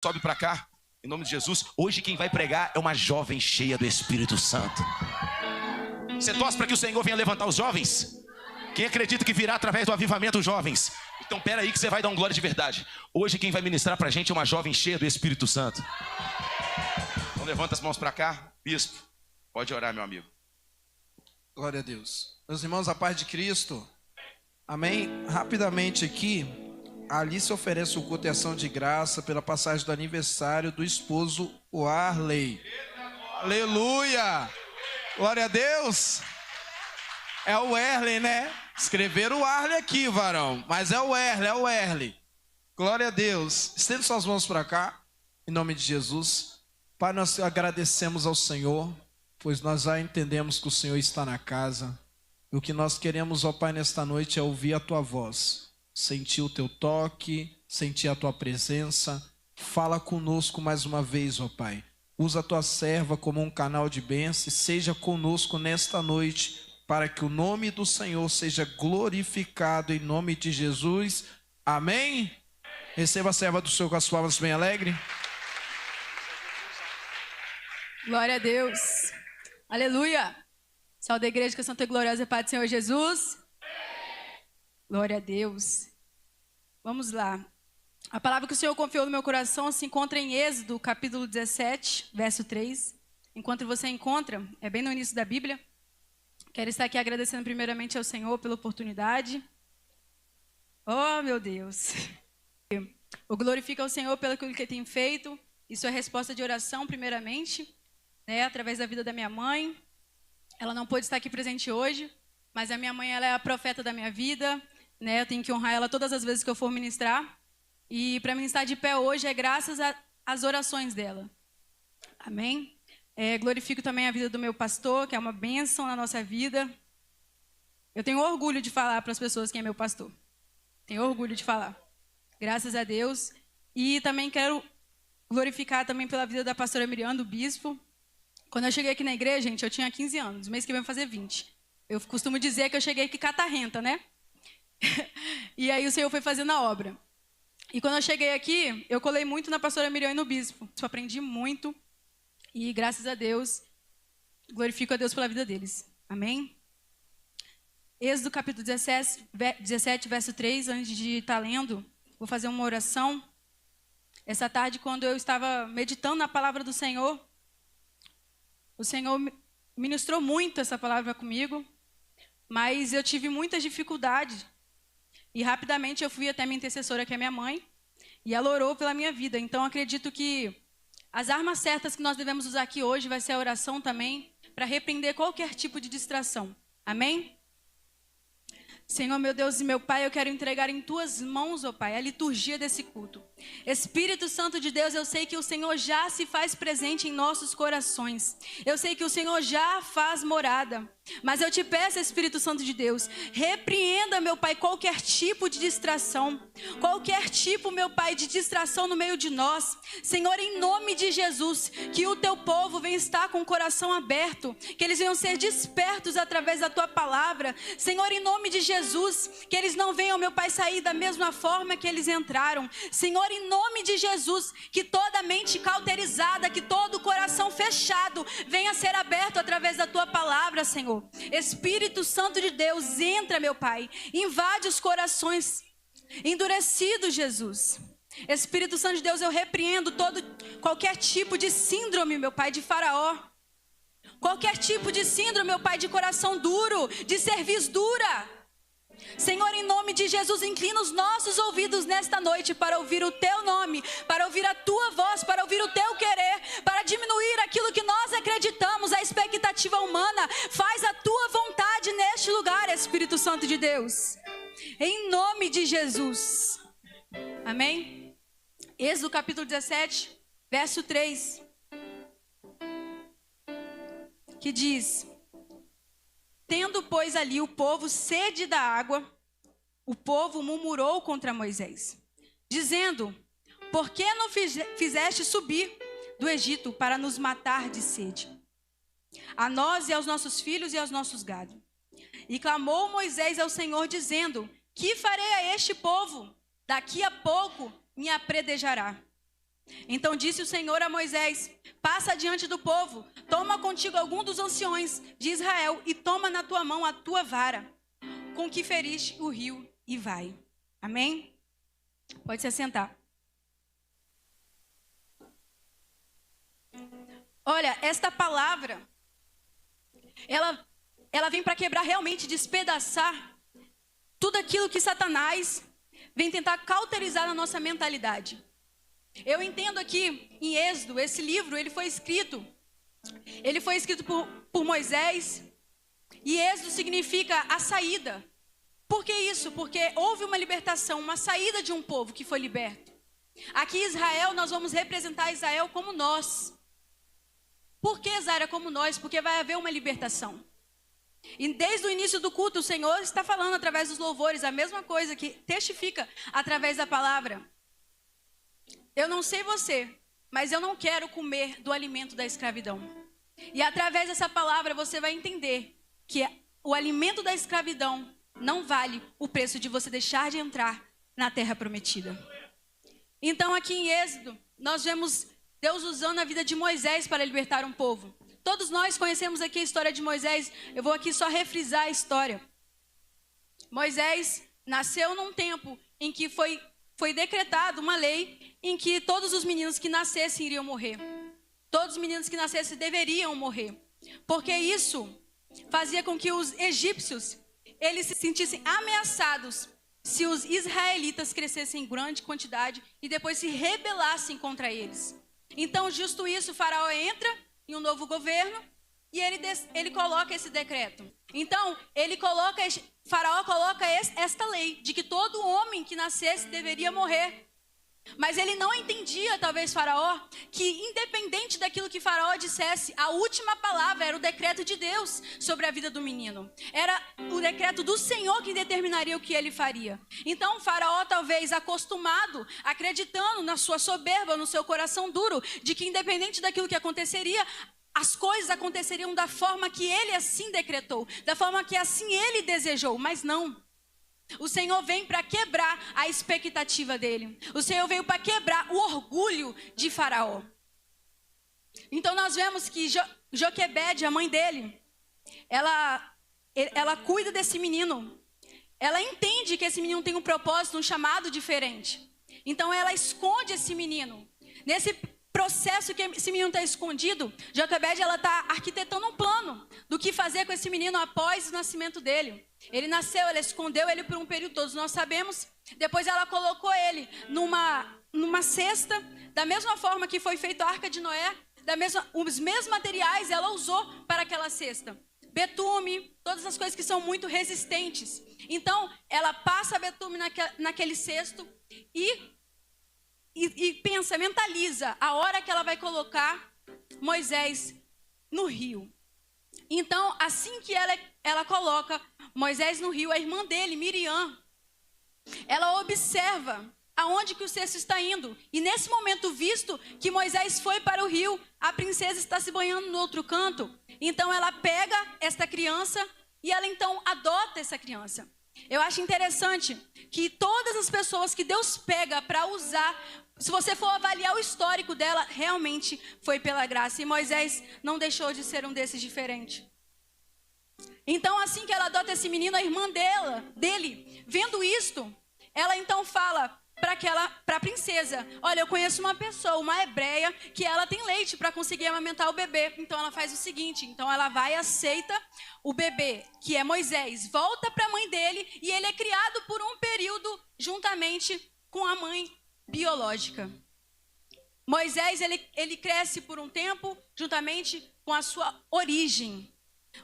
Sobe para cá, em nome de Jesus. Hoje quem vai pregar é uma jovem cheia do Espírito Santo. Você torce para que o Senhor venha levantar os jovens? Quem acredita que virá através do avivamento os jovens? Então pera aí que você vai dar um glória de verdade. Hoje quem vai ministrar para a gente é uma jovem cheia do Espírito Santo. Então levanta as mãos para cá. Bispo, pode orar, meu amigo. Glória a Deus. Meus irmãos, a paz de Cristo. Amém? Rapidamente aqui, ali se oferece o culto e ação de graça pela passagem do aniversário do esposo Warley. Aleluia! Glória a Deus! É o Warley, né? Escreveram o Warley aqui, varão. Mas é o Warley. Glória a Deus. Estenda suas mãos para cá, em nome de Jesus. Pai, nós agradecemos ao Senhor, pois nós já entendemos que o Senhor está na casa. E o que nós queremos, ó Pai, nesta noite é ouvir a Tua voz. Sentir o Teu toque, sentir a Tua presença. Fala conosco mais uma vez, ó Pai. Usa a Tua serva como um canal de bênção e seja conosco nesta noite, para que o nome do Senhor seja glorificado em nome de Jesus. Amém? Receba a serva do Senhor com as palmas bem alegre. Glória a Deus. Aleluia. Salve da igreja que é Santa e Gloriosa Pai do Senhor Jesus. Glória a Deus. Vamos lá. A palavra que o Senhor confiou no meu coração se encontra em Êxodo, capítulo 17, verso 3. Enquanto você encontra, é bem no início da Bíblia. Quero estar aqui agradecendo primeiramente ao Senhor pela oportunidade. Oh, meu Deus. Eu glorifico ao Senhor pelo que Ele tem feito. Isso é resposta de oração, primeiramente, né, através da vida da minha mãe. Ela não pôde estar aqui presente hoje, mas a minha mãe ela é a profeta da minha vida, né? Eu tenho que honrar ela todas as vezes que eu for ministrar. E para ministrar de pé hoje é graças às orações dela. Amém? Glorifico também a vida do meu pastor, que é uma bênção na nossa vida. Eu tenho orgulho de falar para as pessoas quem é meu pastor. Tenho orgulho de falar. Graças a Deus. E também quero glorificar também pela vida da pastora Miriam, do bispo. Quando eu cheguei aqui na igreja, gente, eu tinha 15 anos. O mês que vem eu fazer 20. Eu costumo dizer que eu cheguei aqui catarrenta, né? E aí o Senhor foi fazendo a obra. E quando eu cheguei aqui, eu colei muito na pastora Miriam e no bispo. Eu aprendi muito. E graças a Deus, glorifico a Deus pela vida deles. Amém? Êxodo capítulo 17, verso 3, antes de estar lendo, vou fazer uma oração. Essa tarde, quando eu estava meditando na palavra do Senhor, o Senhor ministrou muito essa palavra comigo, mas eu tive muitas dificuldades. E rapidamente eu fui até minha intercessora, que é minha mãe, e ela orou pela minha vida. Então acredito que as armas certas que nós devemos usar aqui hoje vai ser a oração também, para repreender qualquer tipo de distração. Amém? Senhor, meu Deus e meu Pai, eu quero entregar em Tuas mãos, ó Pai, a liturgia desse culto. Espírito Santo de Deus, eu sei que o Senhor já se faz presente em nossos corações. Eu sei que o Senhor já faz morada. Mas eu te peço, Espírito Santo de Deus, repreenda, meu Pai, qualquer tipo de distração. Qualquer tipo, meu Pai, de distração no meio de nós. Senhor, em nome de Jesus, que o Teu povo venha estar com o coração aberto. Que eles venham ser despertos através da Tua palavra. Senhor, em nome de Jesus, que eles não venham, meu Pai, sair da mesma forma que eles entraram. Senhor, em nome de Jesus, que toda mente cauterizada, que todo coração fechado venha ser aberto através da Tua palavra, Senhor. Espírito Santo de Deus, entra, meu Pai, invade os corações endurecidos, Jesus. Espírito Santo de Deus, eu repreendo qualquer tipo de síndrome, meu Pai, de Faraó. Qualquer tipo de síndrome, meu Pai, de coração duro, de cerviz dura. Senhor, em nome de Jesus, inclina os nossos ouvidos nesta noite para ouvir o Teu nome, para ouvir a Tua voz, para ouvir o Teu querer, para diminuir aquilo que nós acreditamos, a expectativa humana. Faz a Tua vontade neste lugar, Espírito Santo de Deus. Em nome de Jesus. Amém? Êxodo capítulo 17, verso 3. Que diz: tendo, pois, ali o povo sede da água, o povo murmurou contra Moisés, dizendo: por que não fizeste subir do Egito para nos matar de sede, a nós e aos nossos filhos e aos nossos gados? E clamou Moisés ao Senhor, dizendo: que farei a este povo? Daqui a pouco me apredejará. Então disse o Senhor a Moisés: passa adiante do povo, toma contigo algum dos anciões de Israel e toma na tua mão a tua vara, com que feriste o rio, e vai. Amém? Pode se assentar. Olha, esta palavra, ela vem para quebrar realmente, despedaçar tudo aquilo que Satanás vem tentar cauterizar na nossa mentalidade. Eu entendo aqui em Êxodo, esse livro, ele foi escrito por Moisés, e Êxodo significa a saída. Por que isso? Porque houve uma libertação, uma saída de um povo que foi liberto. Aqui em Israel, nós vamos representar Israel como nós. Por que, Zaira, como nós? Porque vai haver uma libertação. E desde o início do culto, o Senhor está falando através dos louvores, a mesma coisa que testifica através da palavra. Eu não sei você, mas eu não quero comer do alimento da escravidão. E através dessa palavra você vai entender que o alimento da escravidão não vale o preço de você deixar de entrar na terra prometida. Então aqui em Êxodo, nós vemos Deus usando a vida de Moisés para libertar um povo. Todos nós conhecemos aqui a história de Moisés. Eu vou aqui só refrisar a história. Moisés nasceu num tempo em que foi decretada uma lei em que todos os meninos que nascessem iriam morrer. Todos os meninos que nascessem deveriam morrer. Porque isso fazia com que os egípcios, eles se sentissem ameaçados se os israelitas crescessem em grande quantidade e depois se rebelassem contra eles. Então, justo isso, Faraó entra em um novo governo e ele coloca esse decreto. Então, Faraó coloca esta lei de que todo homem que nascesse deveria morrer. Mas ele não entendia, talvez, Faraó, que independente daquilo que Faraó dissesse, a última palavra era o decreto de Deus sobre a vida do menino. Era o decreto do Senhor que determinaria o que ele faria. Então, Faraó, talvez acostumado, acreditando na sua soberba, no seu coração duro, de que independente daquilo que aconteceria, as coisas aconteceriam da forma que ele assim decretou, da forma que assim ele desejou, mas não. O Senhor vem para quebrar a expectativa dele. O Senhor veio para quebrar o orgulho de Faraó. Então nós vemos que Joquebede, a mãe dele, ela cuida desse menino. Ela entende que esse menino tem um propósito, um chamado diferente. Então ela esconde esse menino. Nesse processo que esse menino está escondido, Joquebede, ela está arquitetando um plano do que fazer com esse menino após o nascimento dele. Ele nasceu, ela escondeu ele por um período, todos nós sabemos. Depois ela colocou ele numa cesta, da mesma forma que foi feita a Arca de Noé, os mesmos materiais ela usou para aquela cesta. Betume, todas as coisas que são muito resistentes. Então, ela passa betume naquele cesto e pensa, mentaliza a hora que ela vai colocar Moisés no rio. Então, assim que ela coloca Moisés no rio, a irmã dele, Miriam, ela observa aonde que o cesto está indo. E nesse momento, visto que Moisés foi para o rio, a princesa está se banhando no outro canto. Então, ela pega esta criança e ela então adota essa criança. Eu acho interessante que todas as pessoas que Deus pega para usar, se você for avaliar o histórico dela, realmente foi pela graça. E Moisés não deixou de ser um desses diferentes. Então, assim que ela adota esse menino, a irmã dele, vendo isto, ela então fala para a princesa: olha, eu conheço uma pessoa, uma hebreia, que ela tem leite para conseguir amamentar o bebê. Então ela faz o seguinte, então ela vai e aceita o bebê, que é Moisés, volta para a mãe dele e ele é criado por um período juntamente com a mãe biológica. Moisés, ele cresce por um tempo juntamente com a sua origem.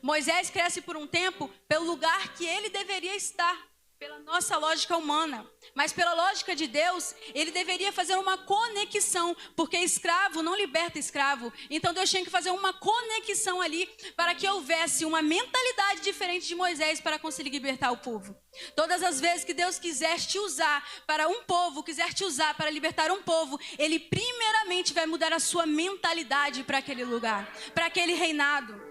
Moisés cresce por um tempo pelo lugar que ele deveria estar, pela nossa lógica humana. Mas pela lógica de Deus, ele deveria fazer uma conexão, porque escravo não liberta escravo. Então Deus tinha que fazer uma conexão ali para que houvesse uma mentalidade diferente de Moisés para conseguir libertar o povo. Todas as vezes que Deus quiser te usar para um povo, quiser te usar para libertar um povo, ele primeiramente vai mudar a sua mentalidade para aquele lugar, para aquele reinado.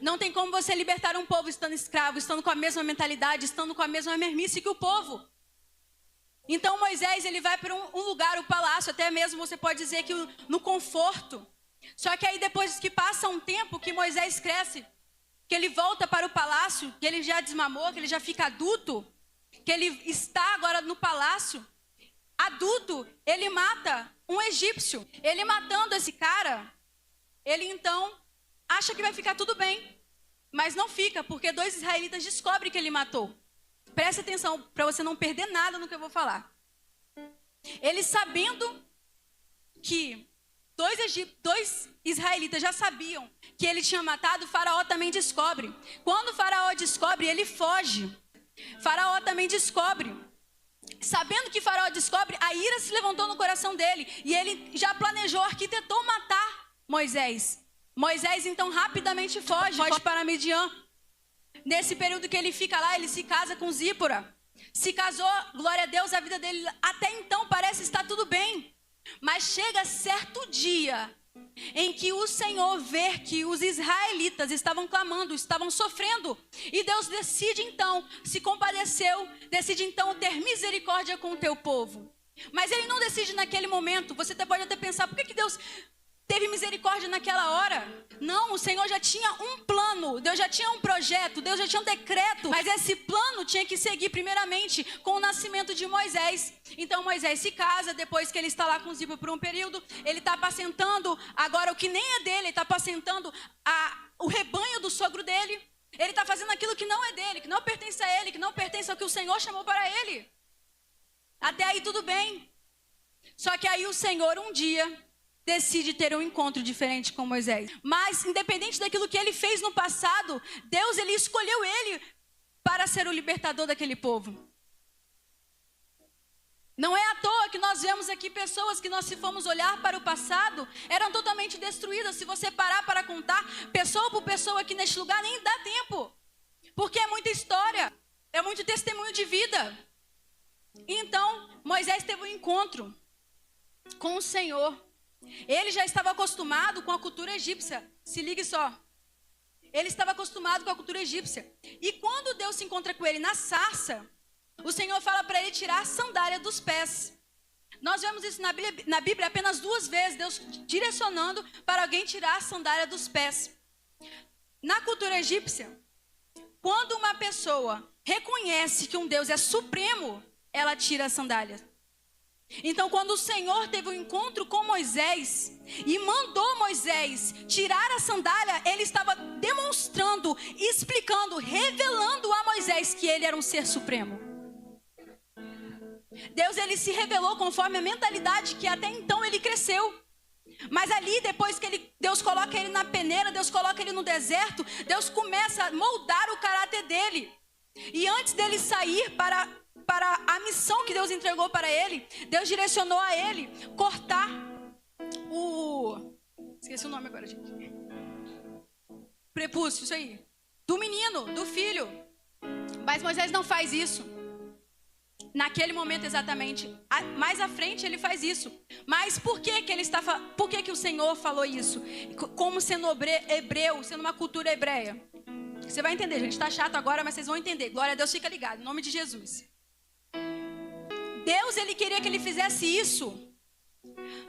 Não tem como você libertar um povo estando escravo, estando com a mesma mentalidade, estando com a mesma mermice que o povo. Então Moisés, ele vai para um lugar, o palácio, até mesmo você pode dizer que no conforto. Só que aí depois que passa um tempo, que Moisés cresce, que ele volta para o palácio, que ele já desmamou, que ele já fica adulto, que ele está agora no palácio, adulto, ele mata um egípcio. Ele matando esse cara, ele então acha que vai ficar tudo bem, mas não fica, porque 2 israelitas descobrem que ele matou. Preste atenção para você não perder nada no que eu vou falar. Eles sabendo que 2 israelitas já sabiam que ele tinha matado, o faraó também descobre. Quando o faraó descobre, ele foge. Faraó também descobre. Sabendo que faraó descobre, a ira se levantou no coração dele. E ele já planejou, arquitetou matar Moisés. Moisés então rapidamente foge para Midian. Nesse período que ele fica lá, ele se casa com Zípora. Se casou, glória a Deus, a vida dele até então parece estar tudo bem. Mas chega certo dia em que o Senhor vê que os israelitas estavam clamando, estavam sofrendo. E Deus decide então, se compadeceu, decide então ter misericórdia com o teu povo. Mas ele não decide naquele momento. Você pode até pensar, por que Deus teve misericórdia naquela hora? Não, o Senhor já tinha um plano, Deus já tinha um projeto, Deus já tinha um decreto. Mas esse plano tinha que seguir primeiramente com o nascimento de Moisés. Então Moisés se casa, depois que ele está lá com Zípora por um período, ele está apacentando agora o que nem é dele, ele está apacentando o rebanho do sogro dele. Ele está fazendo aquilo que não é dele, que não pertence a ele, que não pertence ao que o Senhor chamou para ele. Até aí tudo bem. Só que aí o Senhor um dia decide ter um encontro diferente com Moisés. Mas, independente daquilo que ele fez no passado, Deus, ele escolheu ele para ser o libertador daquele povo. Não é à toa que nós vemos aqui pessoas que nós, se formos olhar para o passado, eram totalmente destruídas. Se você parar para contar, pessoa por pessoa aqui neste lugar, nem dá tempo. Porque é muita história, é muito testemunho de vida. Então, Moisés teve um encontro com o Senhor. Ele já estava acostumado com a cultura egípcia. Se ligue só. Ele estava acostumado com a cultura egípcia. E quando Deus se encontra com ele na sarça, o Senhor fala para ele tirar a sandália dos pés. Nós vemos isso na Bíblia apenas 2 vezes, Deus direcionando para alguém tirar a sandália dos pés. Na cultura egípcia, quando uma pessoa reconhece que um Deus é supremo, ela tira a sandália. Então, quando o Senhor teve um encontro com Moisés e mandou Moisés tirar a sandália, ele estava demonstrando, explicando, revelando a Moisés que ele era um ser supremo. Deus, ele se revelou conforme a mentalidade que até então ele cresceu. Mas ali, depois que Deus coloca ele na peneira, Deus coloca ele no deserto, Deus começa a moldar o caráter dele. E antes dele sair para a missão que Deus entregou para ele, Deus direcionou a ele cortar esqueci o nome agora, gente. Prepúcio, isso aí. Do menino, do filho. Mas Moisés não faz isso. Naquele momento exatamente. Mais à frente ele faz isso. Mas por que o Senhor falou isso? Como sendo hebreu, sendo uma cultura hebreia. Você vai entender, gente. Está chato agora, mas vocês vão entender. Glória a Deus, fica ligado. Em nome de Jesus. Deus, ele queria que ele fizesse isso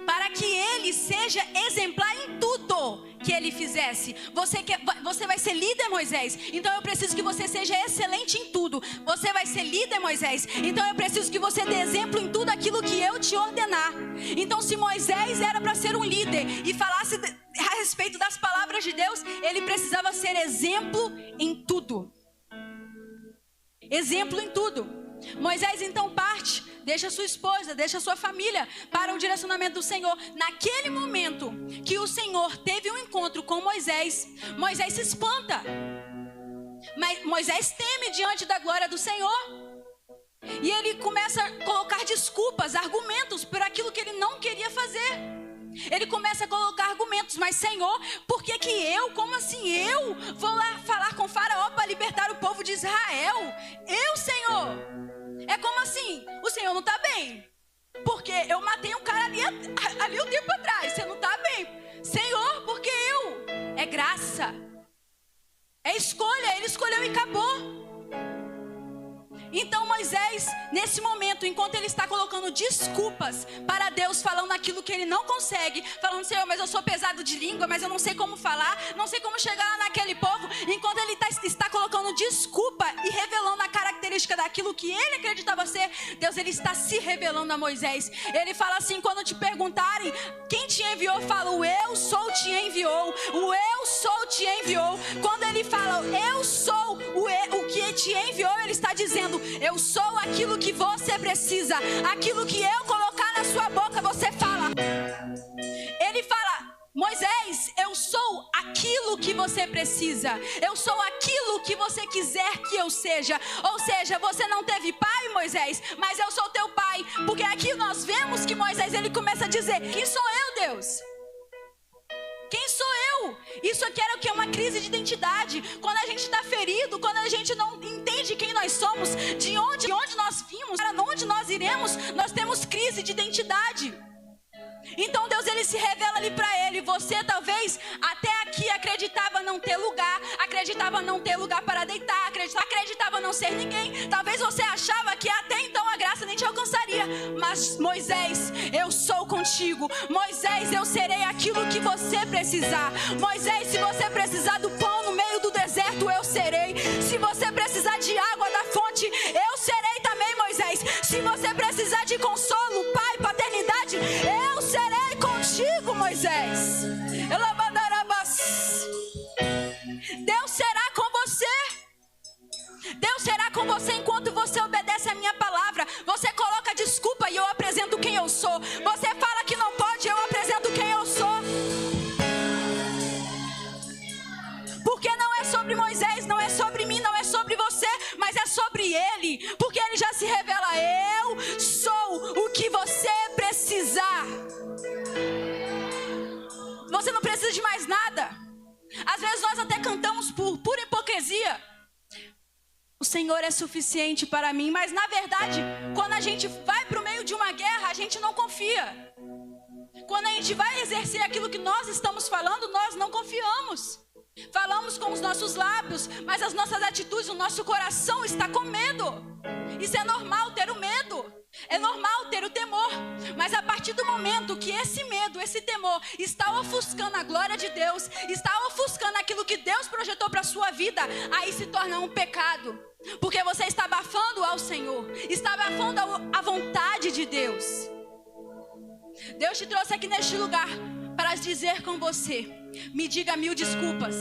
para que ele seja exemplar em tudo que ele fizesse. Você vai ser líder, Moisés. Então eu preciso que você seja excelente em tudo. Você vai ser líder, Moisés. Então eu preciso que você dê exemplo em tudo aquilo que eu te ordenar. Então, se Moisés era para ser um líder e falasse a respeito das palavras de Deus, ele precisava ser exemplo em tudo. Exemplo em tudo. Moisés então parte, deixa sua esposa, deixa sua família para o direcionamento do Senhor. Naquele momento que o Senhor teve um encontro com Moisés, Moisés se espanta. Mas Moisés teme diante da glória do Senhor. E ele começa a colocar desculpas, argumentos por aquilo que ele não queria fazer. Ele começa a colocar argumentos, mas Senhor, por que eu, como assim eu, vou lá falar com Faraó para libertar o povo de Israel? Eu, Senhor? É como assim? O Senhor não está bem. Porque eu matei um cara ali um tempo atrás. Você não está bem. Senhor, porque eu? É graça. É escolha. Ele escolheu e acabou. Então Moisés, nesse momento, enquanto ele está colocando desculpas para Deus, falando aquilo que ele não consegue, falando, Senhor, mas eu sou pesado de língua, mas eu não sei como falar, não sei como chegar lá naquele povo, enquanto ele está colocando desculpa e revelando a característica daquilo que ele acreditava ser, Deus, ele está se revelando a Moisés. Ele fala assim, quando te perguntarem quem te enviou, fala, o eu sou te enviou, o eu sou te enviou. Quando ele fala, eu sou o que te enviou, ele está dizendo, eu sou aquilo que você precisa, aquilo que eu colocar na sua boca, você fala. Ele fala, Moisés, eu sou aquilo que você precisa, eu sou aquilo que você quiser que eu seja. Ou seja, você não teve pai, Moisés, mas eu sou teu pai. Porque aqui nós vemos que Moisés, ele começa a dizer, quem sou eu, Deus? Quem sou eu? Isso aqui era o que? Uma crise de identidade. Quando a gente está ferido, quando a gente não entende quem nós somos, de onde nós vimos, para onde nós iremos, nós temos crise de identidade. Então Deus, ele se revela ali para ele. Você talvez até aqui acreditava não ter lugar, acreditava não ter lugar para deitar, acreditava não ser ninguém. Talvez você achava que até então a graça nem te alcançaria. Mas Moisés, eu sou contigo. Moisés, eu serei aquilo que você precisar. Moisés, se você precisar do pão no meio do deserto, eu serei. Se você precisar de água da fonte, eu serei também, Moisés. Se você precisar de consolo, pai, paternidade, eu serei contigo, Moisés. Deus será com você. Deus será com você enquanto você obedece a minha palavra. Você coloca desculpa e eu apresento quem eu sou. Você fala que não pode, eu apresento quem eu sou. Porque não é sobre Moisés, não é sobre mim, não é sobre você, mas é sobre ele. Porque ele já se revela, eu sou o que você precisar. Você não precisa de mais nada. Às vezes nós até cantamos por pura hipocrisia, o Senhor é suficiente para mim. Mas na verdade, quando a gente vai para o meio de uma guerra, a gente não confia. Quando a gente vai exercer aquilo que nós estamos falando, nós não confiamos. Falamos com os nossos lábios, mas as nossas atitudes, o nosso coração está com medo. Isso é normal, ter o medo. É normal ter o temor. Mas a partir do momento que esse medo, esse temor está ofuscando a glória de Deus, está ofuscando aquilo que Deus projetou para a sua vida, aí se torna um pecado. Porque você está abafando ao Senhor, está abafando a vontade de Deus. Deus te trouxe aqui neste lugar para dizer com você, me diga 1000 desculpas.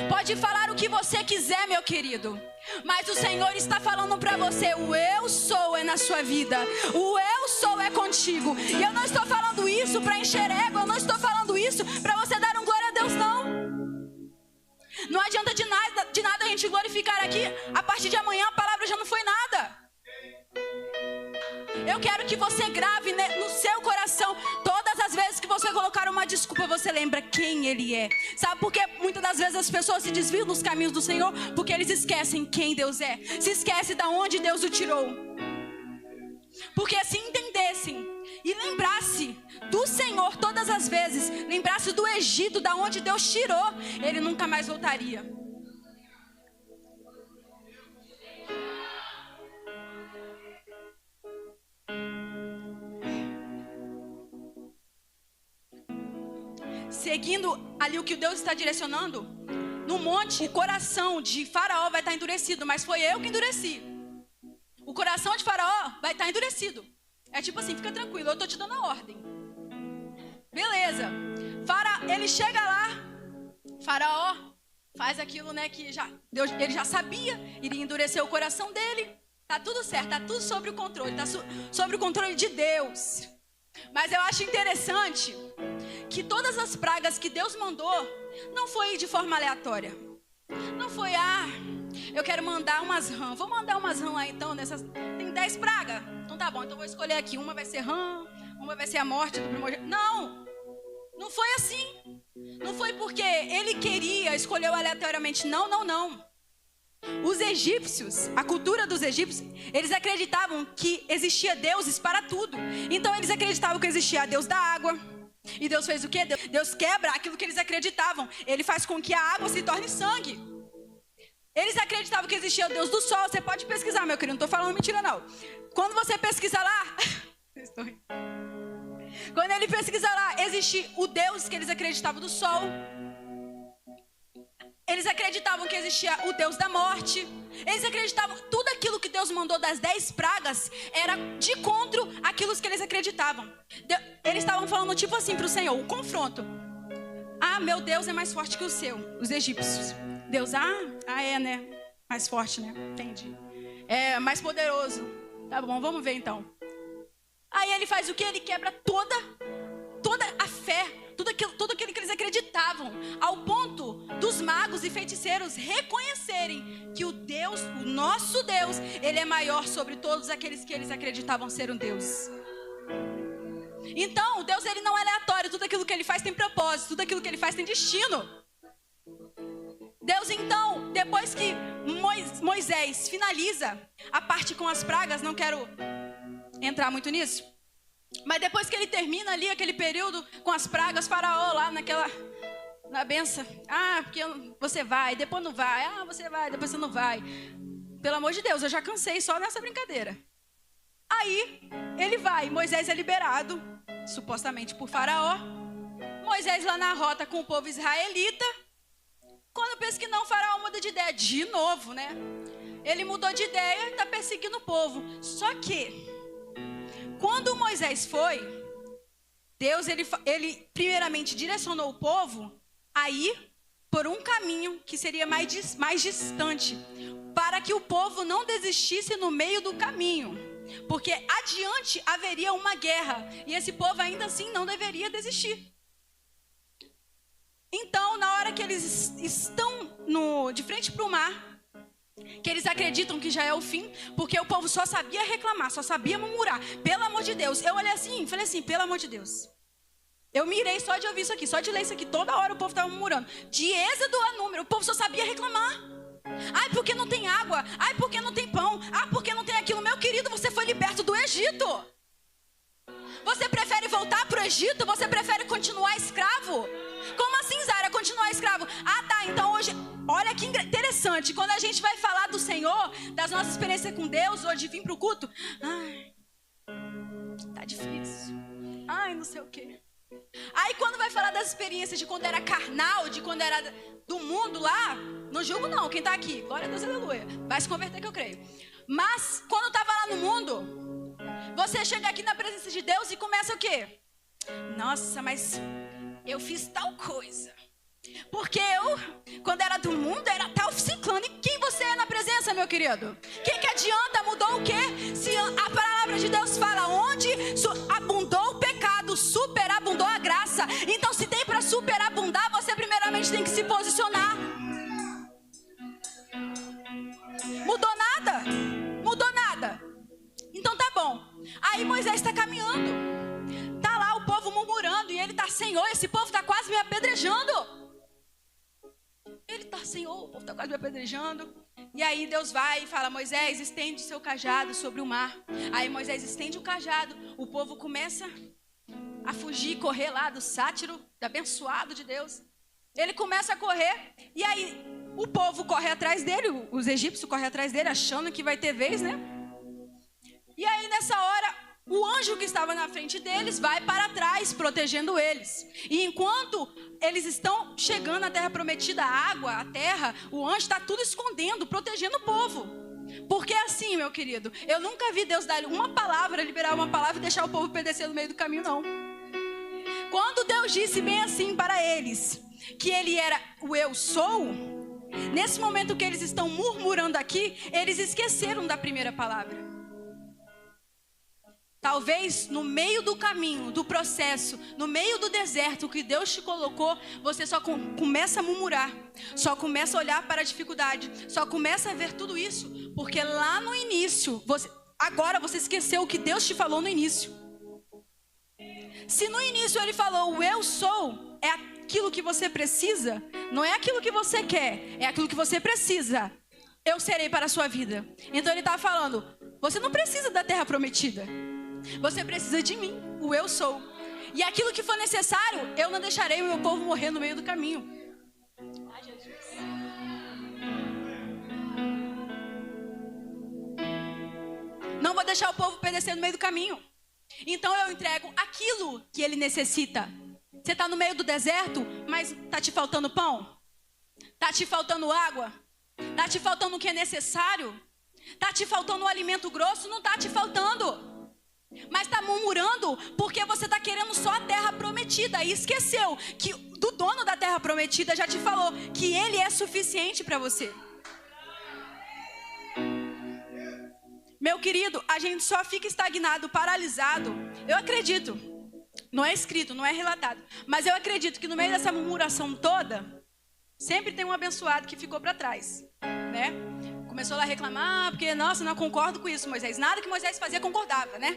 Pode falar o que você quiser, meu querido, mas o Senhor está falando para você, o eu sou é na sua vida, o eu sou é contigo. E eu não estou falando isso para encher ego, eu não estou falando isso para você dar um glória a Deus, não. Não adianta de nada a gente glorificar aqui, a partir de amanhã a palavra já não foi nada. Eu quero que você grave no seu coração, todas as vezes que você colocar uma desculpa, você lembra quem Ele é. Sabe por que muitas das vezes as pessoas se desviam dos caminhos do Senhor? Porque eles esquecem quem Deus é, se esquecem de onde Deus o tirou. Porque se entendessem e lembrasse do Senhor todas as vezes, lembrasse do Egito, da onde Deus tirou, ele nunca mais voltaria. Seguindo ali o que Deus está direcionando, no monte, o coração de Faraó vai estar endurecido, mas foi eu que endureci. O coração de Faraó vai estar endurecido. É tipo assim, fica tranquilo, eu estou te dando a ordem. Beleza. Ele chega lá, Faraó faz aquilo, né, que Deus, ele já sabia, iria endurecer o coração dele. Tá tudo certo, tá tudo sob o controle, tá sobre o controle de Deus. Mas eu acho interessante que todas as pragas que Deus mandou não foi de forma aleatória. Não foi, eu quero mandar umas rãs. Vou mandar umas rãs lá então, tem 10 pragas. Então tá bom, então vou escolher aqui. Uma vai ser rã, uma vai ser a morte do primogênito. Não foi assim. Não foi porque ele queria, escolheu aleatoriamente. Não. Os egípcios, a cultura dos egípcios, eles acreditavam que existia deuses para tudo. Então eles acreditavam que existia Deus da água. E Deus fez o quê? Deus quebra aquilo que eles acreditavam. Ele faz com que a água se torne sangue. Eles acreditavam que existia o Deus do sol. Você pode pesquisar, meu querido, não estou falando mentira, não. Quando você pesquisa lá... Quando ele pesquisa lá, existe o Deus que eles acreditavam do sol. Eles acreditavam que existia o Deus da morte. Eles acreditavam, tudo aquilo que Deus mandou das 10 pragas era de encontro àquilo que eles acreditavam. Eles estavam falando tipo assim para o Senhor, o confronto. Ah, meu Deus é mais forte que o seu, os egípcios. Deus, é, né? Mais forte, né? Entendi. É mais poderoso. Tá bom, vamos ver então. Aí ele faz o quê? Ele quebra toda a fé, tudo aquilo que eles acreditavam, ao ponto dos magos e feiticeiros reconhecerem que o Deus, o nosso Deus, ele é maior sobre todos aqueles que eles acreditavam ser um Deus. Então, Deus, ele não é aleatório, tudo aquilo que ele faz tem propósito, tudo aquilo que ele faz tem destino. Deus, então, depois que Moisés finaliza a parte com as pragas, não quero entrar muito nisso, mas depois que ele termina ali aquele período com as pragas, Faraó lá na benção, porque você vai, depois não vai, você vai, depois você não vai. Pelo amor de Deus, eu já cansei só nessa brincadeira. Aí ele vai, Moisés é liberado, supostamente por Faraó. Moisés lá na rota com o povo israelita. Quando pensa que não, Faraó muda de ideia de novo, né? Ele mudou de ideia e está perseguindo o povo. Só que quando Moisés foi, Deus, ele primeiramente direcionou o povo a ir por um caminho que seria mais distante, para que o povo não desistisse no meio do caminho, porque adiante haveria uma guerra, e esse povo ainda assim não deveria desistir. Então, na hora que eles estão de frente para o mar, que eles acreditam que já é o fim, porque o povo só sabia reclamar, só sabia murmurar, pelo amor de Deus. Eu olhei assim e falei assim, pelo amor de Deus. Eu mirei só de ouvir isso aqui, só de ler isso aqui, toda hora o povo estava murmurando. De Êxodo a Número, o povo só sabia reclamar. Ai, porque não tem água, ai, porque não tem pão, porque não tem aquilo. Meu querido, você foi liberto do Egito. Você prefere voltar para o Egito? Você prefere continuar escravo? Como assim, Zara, continuar escravo? Tá, então hoje, olha que interessante, quando a gente vai falar do Senhor, das nossas experiências com Deus, ou de vir para o culto, tá difícil, não sei o quê. Aí quando vai falar das experiências de quando era carnal, de quando era do mundo lá, não julgo não, quem tá aqui, glória a Deus, aleluia, vai se converter que eu creio. Mas quando estava lá no mundo, você chega aqui na presença de Deus e começa o quê? Nossa, mas eu fiz tal coisa, porque eu, quando era do mundo, era tal ciclano. E quem você é na presença, meu querido? Que adianta? Mudou o quê? Se a palavra de Deus fala, onde abundou o pecado, superabundou a graça. Então, se tem para superabundar, você primeiramente tem que se posicionar. Mudou nada? Mudou nada. Então tá bom. Aí Moisés está caminhando, tá lá o povo murmurando, e ele tá, Senhor, esse povo tá quase me apedrejando. Ele tá, Senhor, o povo tá quase me apedrejando. E aí Deus vai e fala, Moisés, estende seu cajado sobre o mar. Aí Moisés estende o cajado, o povo começa a fugir, correr lá do sátiro, do abençoado de Deus. Ele começa a correr, e aí o povo corre atrás dele, os egípcios correm atrás dele, achando que vai ter vez, né? E aí nessa hora, o anjo que estava na frente deles vai para trás, protegendo eles. E enquanto eles estão chegando à terra prometida, a água, a terra, o anjo está tudo escondendo, protegendo o povo. Porque assim, meu querido, eu nunca vi Deus dar uma palavra, liberar uma palavra e deixar o povo perecer no meio do caminho, não. Quando Deus disse bem assim para eles, que ele era o eu sou, nesse momento que eles estão murmurando aqui, eles esqueceram da primeira palavra. Talvez no meio do caminho, do processo, no meio do deserto que Deus te colocou, você só começa a murmurar, só começa a olhar para a dificuldade, só começa a ver tudo isso, porque lá no início, agora você esqueceu o que Deus te falou no início. Se no início ele falou, o eu sou, é aquilo que você precisa, não é aquilo que você quer, é aquilo que você precisa, eu serei para a sua vida. Então ele está falando, você não precisa da terra prometida. Você precisa de mim, o eu sou. E aquilo que for necessário, eu não deixarei o meu povo morrer no meio do caminho. Ai, Jesus. vou deixar o povo perecer no meio do caminho. Então eu entrego aquilo que ele necessita. Você está no meio do deserto, mas está te faltando pão? Está te faltando água? Está te faltando o que é necessário? Está te faltando um alimento grosso? Não está te faltando. Mas está murmurando porque você está querendo só a terra prometida. E esqueceu que do dono da terra prometida já te falou que ele é suficiente para você. Meu querido, a gente só fica estagnado, paralisado. Eu acredito, não é escrito, não é relatado, mas eu acredito que no meio dessa murmuração toda, sempre tem um abençoado que ficou para trás, né? Começou lá a reclamar, porque, nossa, não concordo com isso, Moisés. Nada que Moisés fazia concordava, né?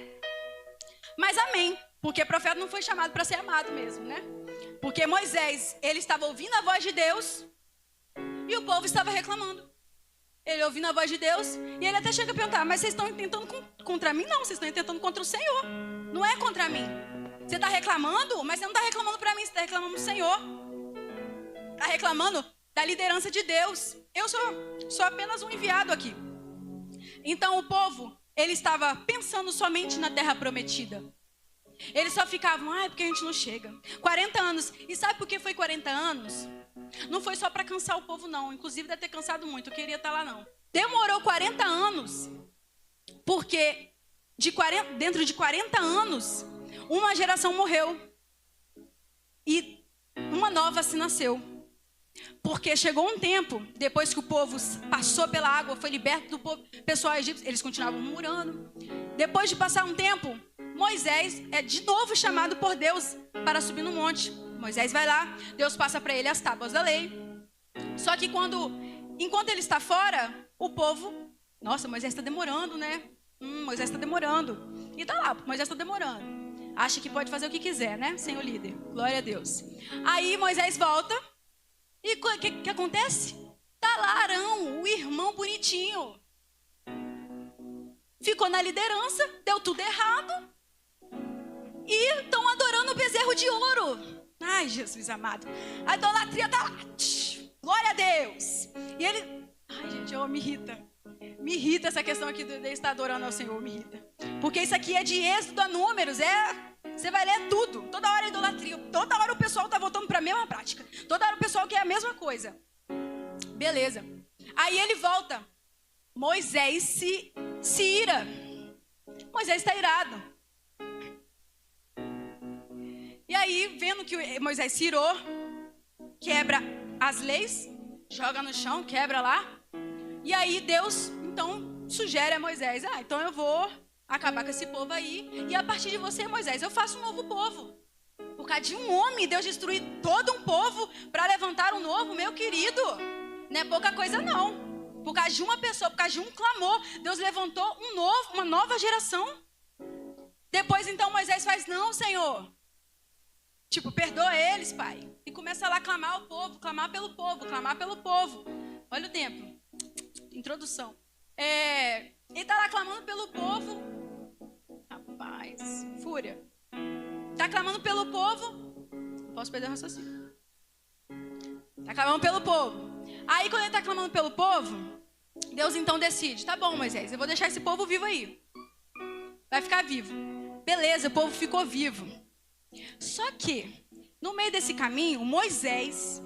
Mas amém, porque profeta não foi chamado para ser amado mesmo, né? Porque Moisés, ele estava ouvindo a voz de Deus e o povo estava reclamando. Ele ouvindo a voz de Deus e ele até chega a perguntar, mas vocês estão intentando contra mim? Não, vocês estão intentando contra o Senhor. Não é contra mim. Você está reclamando, mas você não está reclamando para mim, você está reclamando do Senhor. Está reclamando da liderança de Deus. Eu sou apenas um enviado aqui. Então o povo, ele estava pensando somente na terra prometida. Eles só ficavam, porque a gente não chega. 40 anos. E sabe por que foi 40 anos? Não foi só para cansar o povo, não. Inclusive deve ter cansado muito, eu queria estar lá, não. Demorou 40 anos, porque dentro de 40 anos, uma geração morreu. E uma nova se nasceu. Porque chegou um tempo, depois que o povo passou pela água, foi liberto do povo, pessoal egípcio, eles continuavam murmurando. Depois de passar um tempo, Moisés é de novo chamado por Deus para subir no monte. Moisés vai lá, Deus passa para ele as tábuas da lei. Só que enquanto ele está fora, o povo, nossa, Moisés está demorando, né? Moisés está demorando. E tá lá, Moisés está demorando. Acha que pode fazer o que quiser, né? Sem o líder. Glória a Deus. Aí Moisés volta. E o que acontece? Tá lá Arão, o irmão bonitinho. Ficou na liderança, deu tudo errado. E estão adorando o bezerro de ouro. Ai, Jesus amado. A idolatria tá lá. Glória a Deus. E ele... Ai, gente, me irrita. Me irrita essa questão aqui de estar adorando ao Senhor, me irrita. Porque isso aqui é de Êxodo a Números, Você vai ler tudo. Toda hora é idolatria. Toda hora o pessoal está voltando para a mesma prática. Toda hora o pessoal quer a mesma coisa. Beleza. Aí ele volta. Moisés se ira. Moisés está irado. E aí, vendo que Moisés se irou, quebra as leis, joga no chão, quebra lá. E aí Deus, então, sugere a Moisés, então eu vou acabar com esse povo aí. E a partir de você, Moisés, eu faço um novo povo. Por causa de um homem, Deus destruir todo um povo para levantar um novo, meu querido. Não é pouca coisa, não. Por causa de uma pessoa, por causa de um clamor, Deus levantou uma nova geração. Depois, então, Moisés faz, não, Senhor. Perdoa eles, pai. E começa lá a clamar ao povo, clamar pelo povo, clamar pelo povo. Olha o tempo. Introdução. Ele está lá clamando pelo povo. Rapaz, fúria. Está clamando pelo povo. Posso perder o raciocínio. Está clamando pelo povo. Aí, quando ele está clamando pelo povo, Deus então decide. Tá bom, Moisés, eu vou deixar esse povo vivo aí. Vai ficar vivo. Beleza, o povo ficou vivo. Só que, no meio desse caminho, Moisés,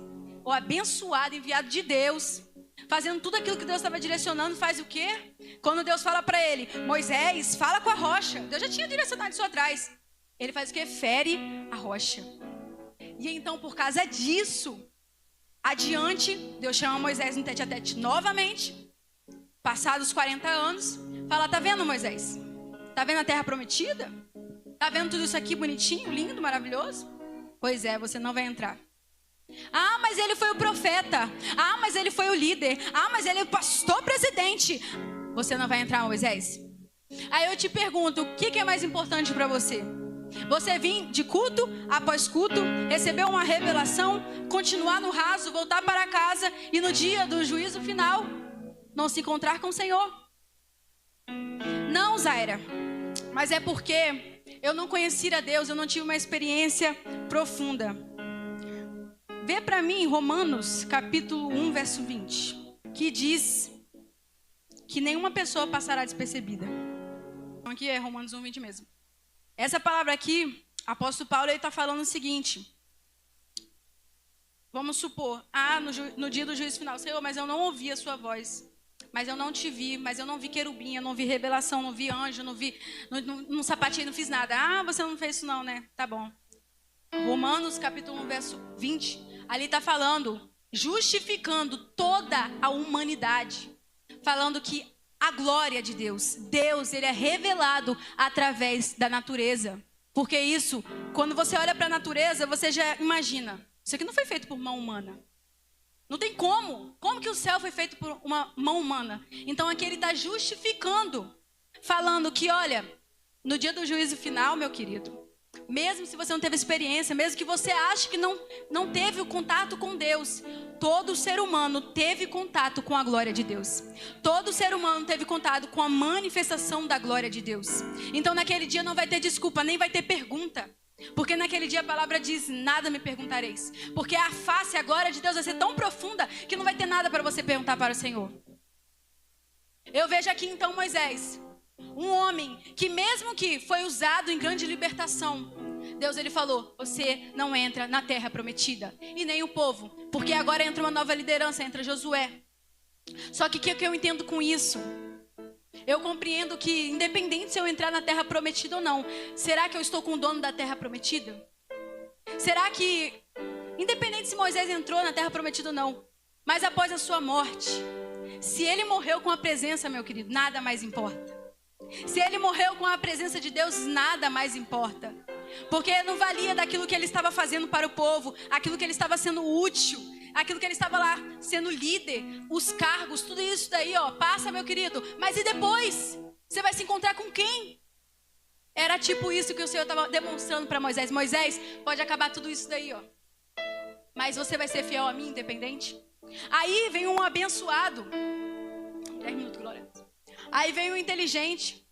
o abençoado, enviado de Deus, fazendo tudo aquilo que Deus estava direcionando, faz o quê? Quando Deus fala para ele, Moisés, fala com a rocha. Deus já tinha direcionado isso atrás. Ele faz o quê? Fere a rocha. E então, por causa disso, adiante, Deus chama Moisés no tete-a-tete novamente. Passados 40 anos, fala, tá vendo, Moisés? Tá vendo a terra prometida? Tá vendo tudo isso aqui bonitinho, lindo, maravilhoso? Pois é, você não vai entrar. Mas ele foi o profeta. Mas ele foi o líder. Mas ele é o pastor presidente. Você não vai entrar, Moisés? Aí eu te pergunto, o que é mais importante para você? Você vir de culto após culto, receber uma revelação, continuar no raso, voltar para casa e no dia do juízo final, não se encontrar com o Senhor? Não, Zaira. Mas é porque eu não conhecia a Deus, eu não tive uma experiência profunda. Vê para mim Romanos capítulo 1, verso 20, que diz que nenhuma pessoa passará despercebida. versão aqui é Romanos 1:20 mesmo. Essa palavra aqui, apóstolo Paulo, ele está falando o seguinte. Vamos supor, no dia do juízo final, Senhor, mas eu não ouvi a sua voz. Mas eu não te vi, mas eu não vi querubim, eu não vi revelação, não vi anjo, não sapatinho, não fiz nada. Você não fez isso não, né? Tá bom. Romanos capítulo 1, verso 20. Ali está falando, justificando toda a humanidade. Falando que a glória de Deus, ele é revelado através da natureza. Porque isso, quando você olha para a natureza, você já imagina. Isso aqui não foi feito por mão humana. Não tem como. Como que o céu foi feito por uma mão humana? Então aqui ele está justificando. Falando que, olha, no dia do juízo final, meu querido, mesmo se você não teve experiência, mesmo que você ache que não teve o contato com Deus, todo ser humano teve contato com a glória de Deus. Todo ser humano teve contato com a manifestação da glória de Deus. Então naquele dia não vai ter desculpa, nem vai ter pergunta. Porque naquele dia a palavra diz, nada me perguntareis. Porque a face, a glória de Deus vai ser tão profunda que não vai ter nada para você perguntar para o Senhor. Eu vejo aqui então Moisés, um homem que mesmo que foi usado em grande libertação, Deus ele falou, você não entra na terra prometida. E nem o povo, porque agora entra uma nova liderança, entra Josué. Só que o que eu entendo com isso? Eu compreendo que, independente se eu entrar na terra prometida ou não, será que eu estou com o dono da terra prometida? Será que, independente se Moisés entrou na terra prometida ou não, mas após a sua morte, se ele morreu com a presença, meu querido, nada mais importa. Se ele morreu com a presença de Deus, nada mais importa. Porque não valia daquilo que ele estava fazendo para o povo, aquilo que ele estava sendo útil, aquilo que ele estava lá sendo líder, os cargos, tudo isso daí, ó, passa, meu querido. Mas e depois? Você vai se encontrar com quem? Era tipo isso que o Senhor estava demonstrando para Moisés. Moisés, pode acabar tudo isso daí, ó. Mas você vai ser fiel a mim, independente? Aí vem um abençoado. 10 minutos, glória. Aí vem um inteligente,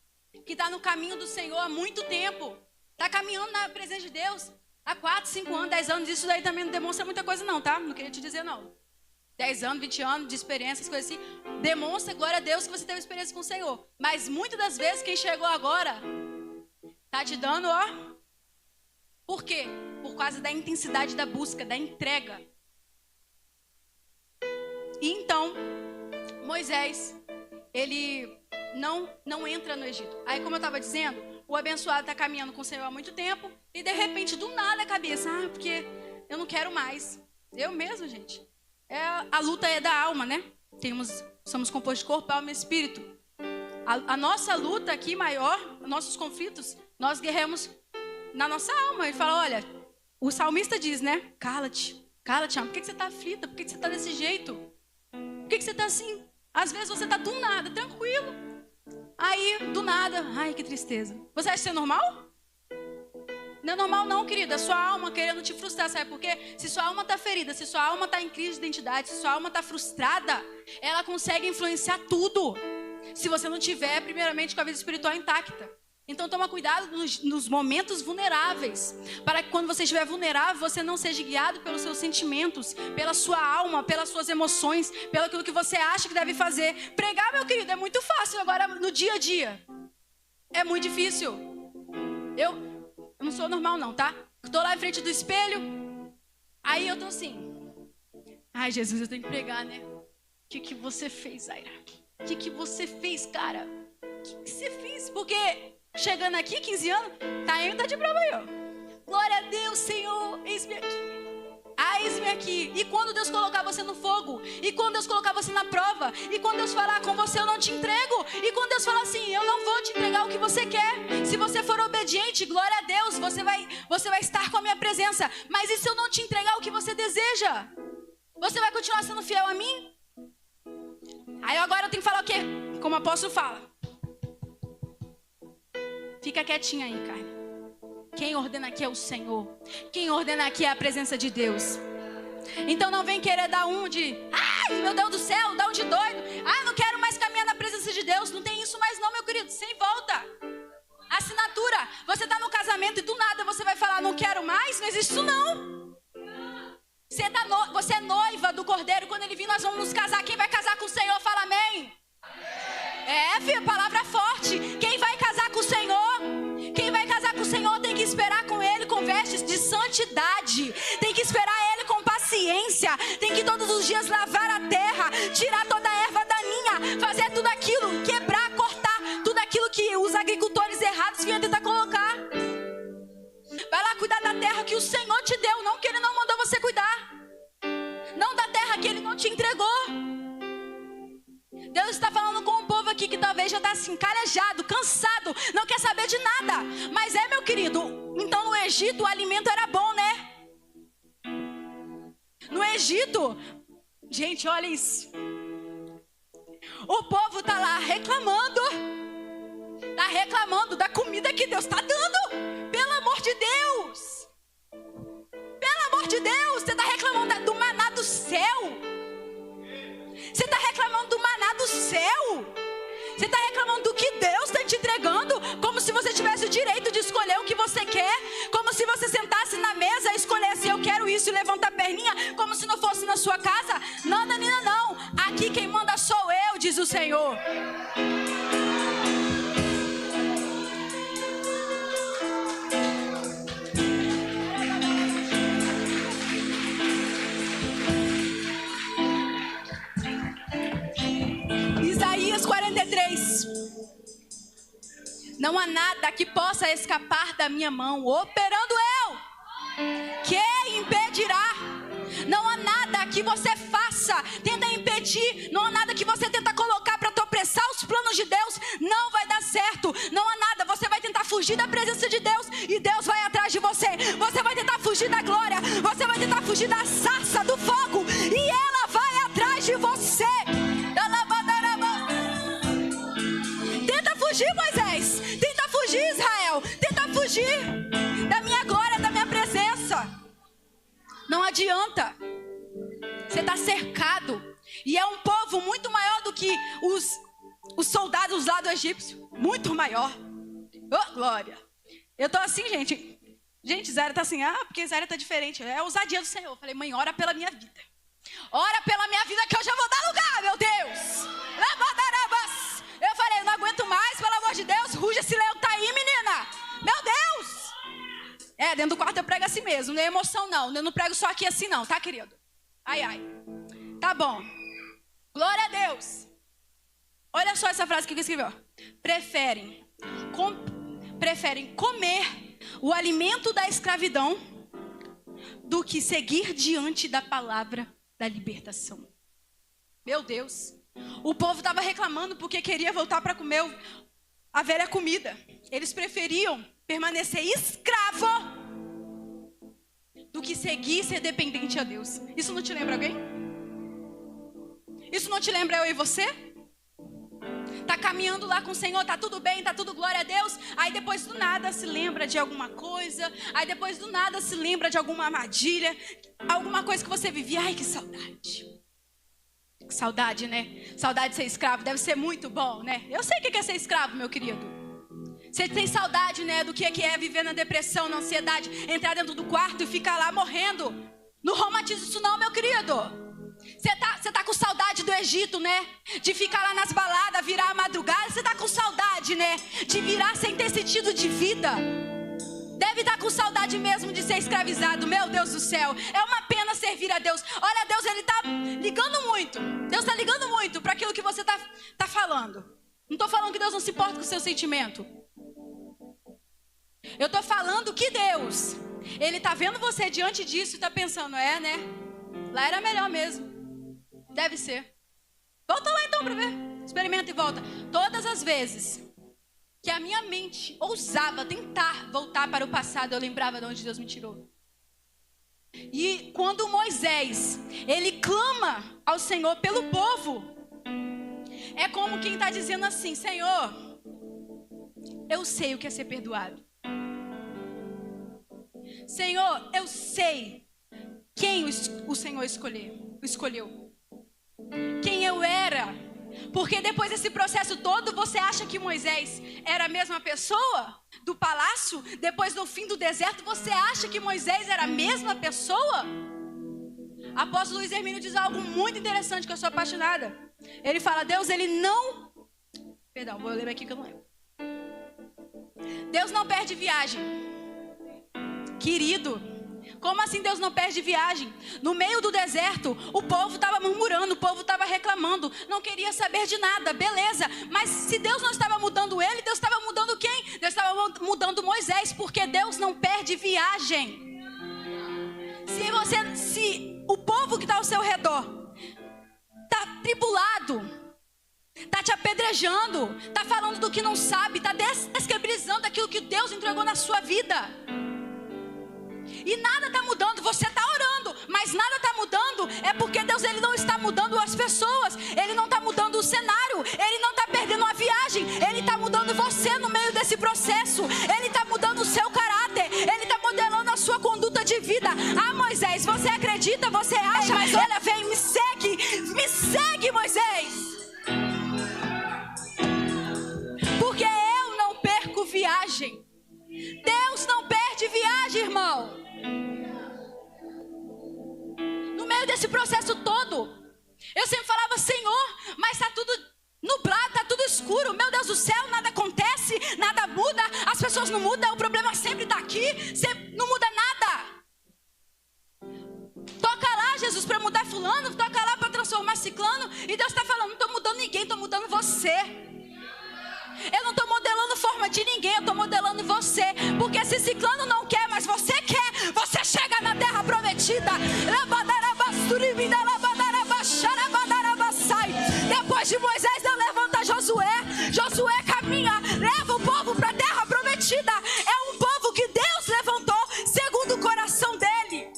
que está no caminho do Senhor há muito tempo. Está caminhando na presença de Deus. Há 4, 5 anos, 10 anos, isso daí também não demonstra muita coisa não, tá? Não queria te dizer não. 10 anos, 20 anos de experiência, essas coisas assim, demonstra, glória a Deus, que você teve experiência com o Senhor. Mas muitas das vezes, quem chegou agora, tá te dando, ó. Por quê? Por causa da intensidade da busca, da entrega. E então, Moisés, ele não entra no Egito. Aí, como eu estava dizendo, o abençoado está caminhando com o Senhor há muito tempo e de repente, do nada, a cabeça, porque eu não quero mais. Eu mesmo, gente. A luta é da alma, né? Somos compostos de corpo, alma e espírito. A nossa luta aqui maior, nossos conflitos, nós guerreamos na nossa alma. Ele fala, olha, o salmista diz, né? Cala-te, alma. Por que você está aflita? Por que você está desse jeito? Por que você está assim? Às vezes você está do nada, tranquilo. Aí, do nada, ai, que tristeza. Você acha que isso é normal? Não é normal não, querida. Sua alma querendo te frustrar, sabe por quê? Se sua alma está ferida, se sua alma está em crise de identidade, se sua alma está frustrada, ela consegue influenciar tudo. Se você não tiver, primeiramente, com a vida espiritual intacta. Então, toma cuidado nos momentos vulneráveis. Para que quando você estiver vulnerável, você não seja guiado pelos seus sentimentos, pela sua alma, pelas suas emoções, pelo aquilo que você acha que deve fazer. Pregar, meu querido, é muito fácil. Agora, no dia a dia, é muito difícil. Eu não sou normal não, tá? Estou lá em frente do espelho, aí eu tô assim. Ai, Jesus, eu tenho que pregar, né? O que você fez, Zaira? O que você fez, cara? O que você fez? Porque... chegando aqui, 15 anos, tá de prova aí, ó. Glória a Deus, Senhor, eis-me aqui. Eis-me aqui. E quando Deus colocar você no fogo, e quando Deus colocar você na prova, e quando Deus falar com você, eu não te entrego, e quando Deus falar assim, eu não vou te entregar o que você quer. Se você for obediente, glória a Deus, você vai estar com a minha presença. Mas e se eu não te entregar o que você deseja? Você vai continuar sendo fiel a mim? Aí agora eu tenho que falar o quê? Como o apóstolo fala. Fica quietinha aí, carne. Quem ordena aqui é o Senhor. Quem ordena aqui é a presença de Deus. Então não vem querer dar um de... ai, meu Deus do céu, dar um de doido. Ah, não quero mais caminhar na presença de Deus. Não tem isso mais não, meu querido. Sem volta. Assinatura. Você está no casamento e do nada você vai falar, não quero mais. Não existe isso não. Você é noiva do Cordeiro. Quando ele vir, nós vamos nos casar. Quem vai casar com o Senhor, fala amém. É, filho, palavra forte. Quem vai casar com o Senhor santidade, tem que esperar Ele com paciência, tem que todos os dias lavar a terra, tirar toda a erva daninha, fazer tudo aquilo, quebrar, cortar tudo aquilo que os agricultores errados vinham tentar colocar. Vai lá cuidar da terra que o Senhor te deu, não que Ele não mandou você cuidar, não da terra que Ele não te entregou. Deus está falando com um povo aqui que talvez já está assim, calejado, cansado, não quer saber de nada. Mas meu querido, então no Egito o alimento era bom, né? No Egito, gente, olha isso. O povo está lá reclamando da comida que Deus está dando. Pelo amor de Deus. Pelo amor de Deus, você está reclamando do maná do céu. Você está reclamando do maná do céu. Você está reclamando do que Deus está te entregando, como se você tivesse o direito de escolher o que você quer, como se você sentasse na mesa e escolhesse: eu quero isso, e levanta a perninha, como se não fosse na sua casa. Não, Danina, não. Aqui quem manda sou eu, diz o Senhor. Isaías 43. Não há nada que possa escapar da minha mão, operando eu, que impedirá. Não há nada que você faça, tenta impedir. Não há nada que você tenta colocar para tropeçar os planos de Deus. Não vai dar certo. Não há nada. Você vai tentar fugir da presença de Deus e Deus vai atrás de você. Você vai tentar fugir da glória. Você vai tentar fugir da sarça, do fogo, e ela vai atrás de você. Tenta fugir, Moisés. Tenta fugir, Israel. Tenta fugir da minha glória, da minha presença. Não adianta. Você está cercado. E é um povo muito maior do que os soldados lá do egípcio. Muito maior. Oh, glória. Eu tô assim, gente. Gente, Zara tá assim. Porque Zara tá diferente. É a ousadia do Senhor. Eu falei: mãe, ora pela minha vida. Ora pela minha vida que eu já vou dar lugar, meu Deus. Eu falei: eu não aguento mais, pelo amor de Deus. Ruja esse leão que tá aí, menina. Meu Deus. Dentro do quarto eu prego assim mesmo. Não é emoção, não. Eu não prego só aqui assim, não, tá, querido? Ai, ai. Tá bom. Glória a Deus. Olha só essa frase que eu escrevi, ó. Preferem comer o alimento da escravidão do que seguir diante da palavra da libertação. Meu Deus. O povo estava reclamando porque queria voltar para comer a velha comida. Eles preferiam permanecer escravo do que seguir e ser dependente a Deus. Isso não te lembra alguém? Isso não te lembra eu e você? Tá caminhando lá com o Senhor, tá tudo bem, tá tudo glória a Deus. Aí depois do nada se lembra de alguma coisa. Aí depois do nada se lembra de alguma armadilha, alguma coisa que você vivia. Ai, que saudade. Que saudade, né? Saudade de ser escravo, deve ser muito bom, né? Eu sei o que é ser escravo, meu querido. Você tem saudade, né, do que é viver na depressão, na ansiedade, entrar dentro do quarto e ficar lá morrendo. Não romantiza isso não, meu querido. Você tá com saudade do Egito, né? De ficar lá nas baladas, virar a madrugada. Você tá com saudade, né? De virar sem ter sentido de vida. Deve estar com saudade mesmo de ser escravizado. Meu Deus do céu. É uma pena servir a Deus. Olha, Deus, Ele tá ligando muito. Deus tá ligando muito para aquilo que você tá falando. Não tô falando que Deus não se importa com o seu sentimento. Eu tô falando que Deus, Ele tá vendo você diante disso e tá pensando: né? Lá era melhor mesmo. Deve ser. Volta lá então para ver. Experimenta e volta. Todas as vezes que a minha mente ousava tentar voltar para o passado, eu lembrava de onde Deus me tirou. E quando Moisés, ele clama ao Senhor pelo povo, é como quem está dizendo assim: Senhor, eu sei o que é ser perdoado. Senhor, eu sei quem o Senhor escolheu. Quem eu era. Porque depois desse processo todo, você acha que Moisés era a mesma pessoa do palácio? Depois do fim do deserto, você acha que Moisés era a mesma pessoa? Apóstolo Luiz Hermínio diz algo muito interessante que eu sou apaixonada. Ele fala: Deus, Ele não... Perdão, vou ler aqui que eu não lembro. Deus não perde viagem. Querido, Como assim Deus não perde viagem? No meio do deserto, o povo estava murmurando, o povo estava reclamando, não queria saber de nada, beleza. Mas se Deus não estava mudando ele, Deus estava mudando quem? Deus estava mudando Moisés, porque Deus não perde viagem. Se o povo que está ao seu redor está tribulado, está te apedrejando, está falando do que não sabe, está descredibilizando aquilo que Deus entregou na sua vida, e nada está mudando, você está orando, mas nada está mudando, é porque Deus ele não está mudando as pessoas, Ele não está mudando o cenário, Ele não está perdendo a viagem, Ele está mudando você no meio desse processo, Ele está mudando o seu caráter, Ele está modelando a sua conduta de vida. Ah, Moisés, você acredita, você acha, mas olha, vem, me segue, Moisés, porque eu não perco viagem. Deus não perde viagem, irmão. No meio desse processo todo, eu sempre falava, Senhor, mas está tudo nublado, está tudo escuro, meu Deus do céu, nada acontece, nada muda, as pessoas não mudam, o problema sempre está aqui, sempre não muda nada. Toca lá, Jesus, para mudar fulano, toca lá para transformar ciclano, e Deus está falando, não estou mudando ninguém, estou mudando você. Eu não estou modelando forma de ninguém, eu estou modelando você. Porque se ciclano não quer, mas você quer, você chega na terra prometida. Depois de Moisés, Deus levanta Josué. Josué caminha, leva o povo para a terra prometida. É um povo que Deus levantou segundo o coração dele.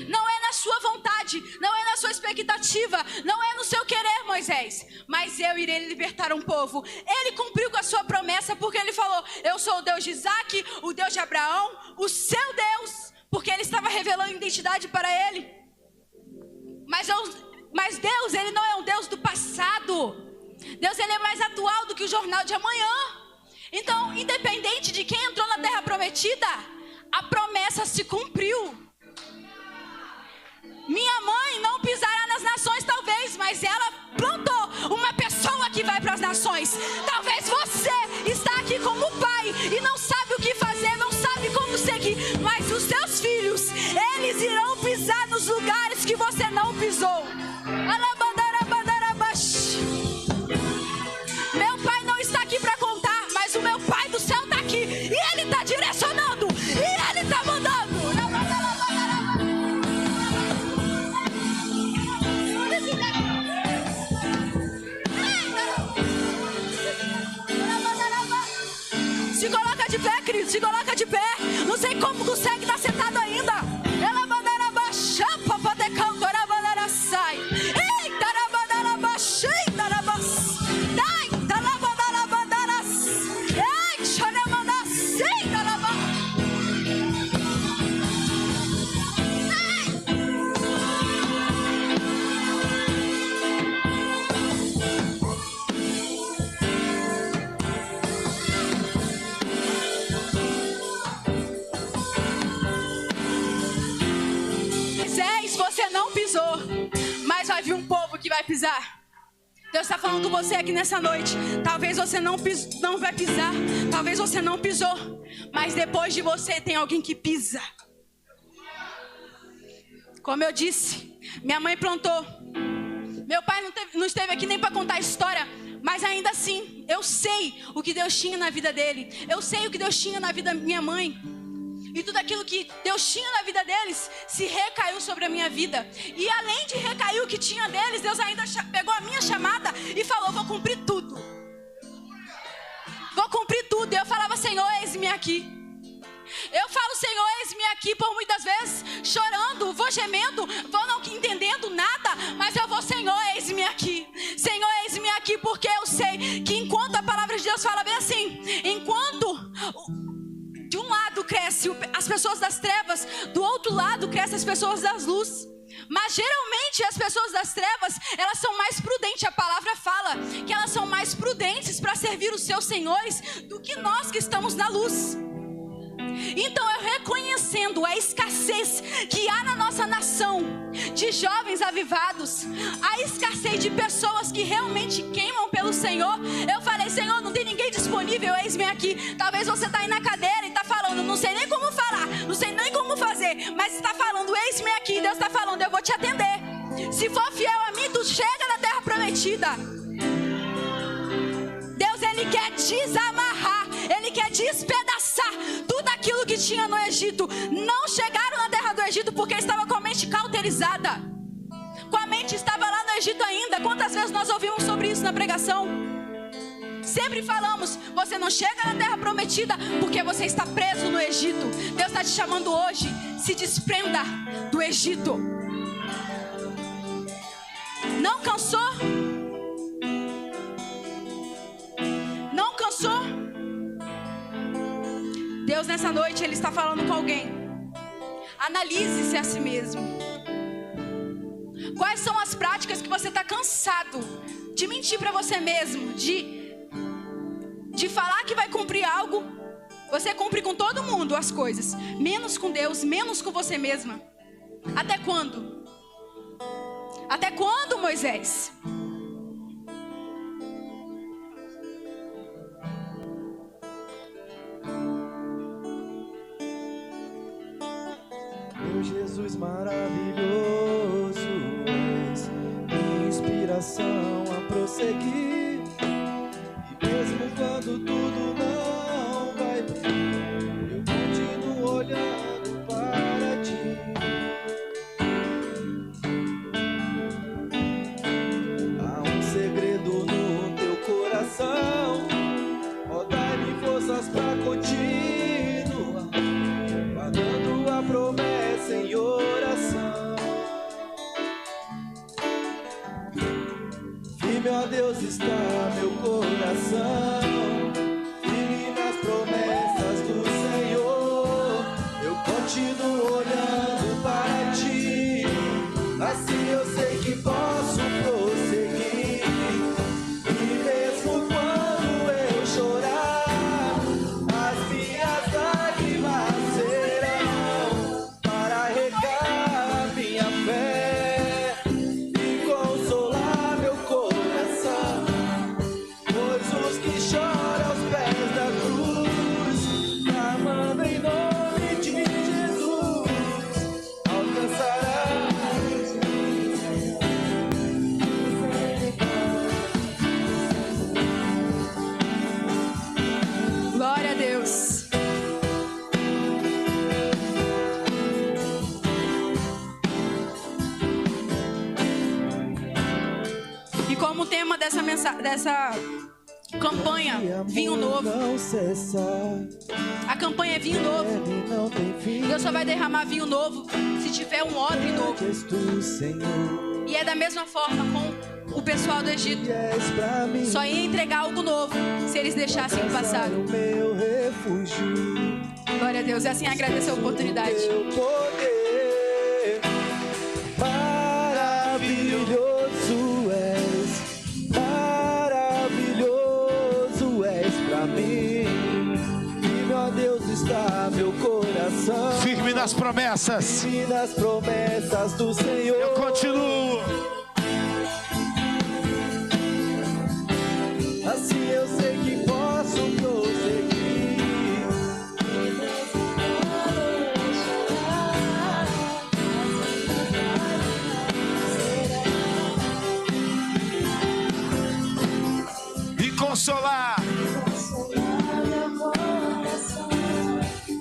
Não é na sua vontade, não é na sua expectativa, não é no seu querer, Moisés, mas eu irei libertar um povo. Ele cumpriu com a sua promessa, porque ele falou, eu sou o Deus de Isaac, o Deus de Abraão, o seu Deus, porque ele estava revelando identidade para ele. Mas Deus, ele não é um Deus do passado. Deus, ele é mais atual do que o jornal de amanhã. Então, independente de quem entrou na terra prometida, a promessa se cumpriu. Minha mãe não pisará nas nações, talvez, mas ela plantou uma pessoa que vai para as nações. Talvez você está aqui como pai e não sabe o que fazer, não sabe como seguir, mas os seus filhos, eles irão pisar nos lugares que você não pisou. Meu pai não está aqui para contar, mas o meu pai do céu está aqui, e ele está direcionando, e ele está mandando. Se coloca de pé, querido, se coloca de pé. Não sei como consegue estar sentado ainda. Ela mandará baixar, papai, cantora, mandará sai. Eita, mandará baixar, mandará baixar. Dai, tá mandará mandará. Ei, chora mandará sei, mandará baixar. Você não pisou, mas vai vir um povo que vai pisar. Deus está falando com você aqui nessa noite. Talvez você não vai pisar, talvez você não pisou, mas depois de você tem alguém que pisa. Como eu disse, minha mãe plantou. Meu pai não esteve aqui nem para contar a história, mas ainda assim, eu sei o que Deus tinha na vida dele. Eu sei o que Deus tinha na vida da minha mãe. E tudo aquilo que Deus tinha na vida deles se recaiu sobre a minha vida. E além de recair o que tinha deles, Deus ainda pegou a minha chamada e falou, vou cumprir tudo. Vou cumprir tudo. E eu falava, Senhor, eis-me aqui. Eu falo, Senhor, eis-me aqui por muitas vezes, chorando, vou gemendo, vou não entendendo nada, mas eu vou, Senhor, eis-me aqui. Senhor, eis-me aqui, porque eu sei que enquanto a palavra de Deus fala bem assim, enquanto de um lado cresce as pessoas das trevas, do outro lado crescem as pessoas das luzes. Mas geralmente as pessoas das trevas, elas são mais prudentes. A palavra fala que elas são mais prudentes para servir os seus senhores do que nós que estamos na luz. Então eu reconhecendo a escassez que há na nossa nação de jovens avivados, a escassez de pessoas que realmente queimam pelo Senhor, eu falei: Senhor, não tem ninguém disponível, eis-me aqui. Talvez você está aí na cadeira e está falando: não sei nem como falar, não sei nem como fazer, mas está falando: eis-me aqui. Deus está falando: eu vou te atender. Se for fiel a mim, tu chega na terra prometida. Deus, Ele quer desamarrar, Ele quer despedaçar tudo aquilo que tinha no Egito. Não chegaram na terra do Egito porque estava com a mente cauterizada, com a mente estava lá no Egito ainda. Quantas vezes nós ouvimos sobre isso na pregação? Sempre falamos: você não chega na terra prometida porque você está preso no Egito. Deus está te chamando hoje: se desprenda do Egito. Não cansou? Não cansou? Deus nessa noite Ele está falando com alguém. Analise-se a si mesmo. Quais são as práticas que você está cansado de mentir para você mesmo, de falar que vai cumprir algo? Você cumpre com todo mundo as coisas, menos com Deus, menos com você mesma. Até quando? Até quando, Moisés? Meu Jesus maravilhoso, és minha inspiração a prosseguir. E mesmo quando tudo não vai bem, eu continuo olhando para ti. Há um segredo no teu coração, ó, dai-me forças pra continuar, guardando a promessa em oração. Firme, ó Deus, está meu coração, firme nas promessas do Senhor. Eu continuo olhando para ti, assim eu sei que posso prosseguir. E mesmo quando eu chorar, as minhas lágrimas serão para regar a minha fé e consolar meu coração. Pois os que choram aos pés da cruz, clamando em nome de Jesus, alcançarão. Glória a Deus. E como tema dessa campanha, vinho novo. Não cessa, A campanha é vinho novo. ele não tem fim. Deus só vai derramar vinho novo se tiver um odre novo. És tu, Senhor, E é da mesma forma com o pessoal do Egito. e és pra mim. Só ia entregar algo novo se eles deixassem o passado. O meu refúgio, Glória a Deus. E assim agradecer a oportunidade. teu poder maravilhoso és, maravilhoso és pra mim. E meu Deus está meu coração, Firme nas promessas. firme nas promessas do Senhor. Eu continuo. Assim eu sei que posso prosseguir. E consolar.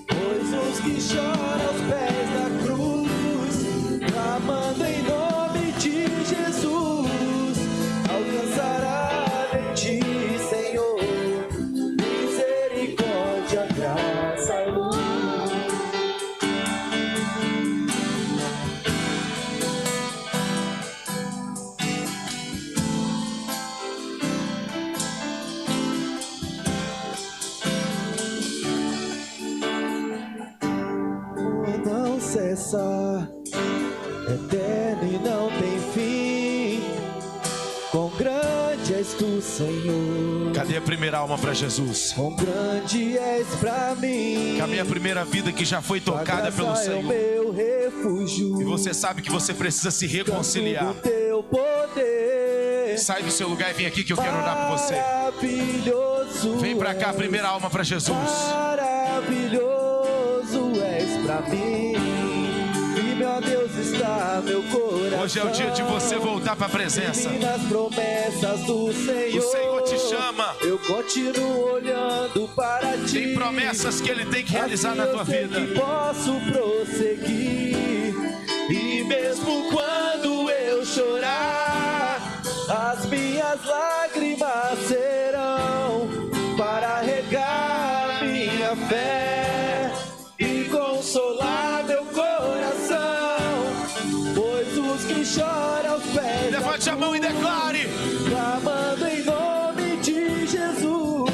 Pois os que choram aos pés da cruz, clamando em nome de Jesus, alcançará de ti, Senhor, misericórdia, graça e luz. Não cessa, eterno e não tem fim. Quão grande és do Senhor. Cadê a primeira alma para Jesus? Quão grande és pra mim. Que a minha primeira vida que já foi tocada pelo É o Senhor. meu refúgio. E você sabe que você precisa se reconciliar. Do teu poder. Sai do seu lugar e vem aqui que eu quero orar por você. Maravilhoso. Vem pra cá, primeira alma para Jesus. Maravilhoso és pra mim. E meu Deus está meu coração. Hoje é o dia de você voltar para a presença. E nas promessas do Senhor. O Senhor te chama. Eu continuo olhando para ti. Tem promessas que Ele tem que realizar na tua vida. Que posso prosseguir. E mesmo quando eu chorar, as minhas lágrimas serão para regar minha fé e consolar meu coração. Pois os que choram aos pés. Levante a mão e declare. Clamando em nome de Jesus.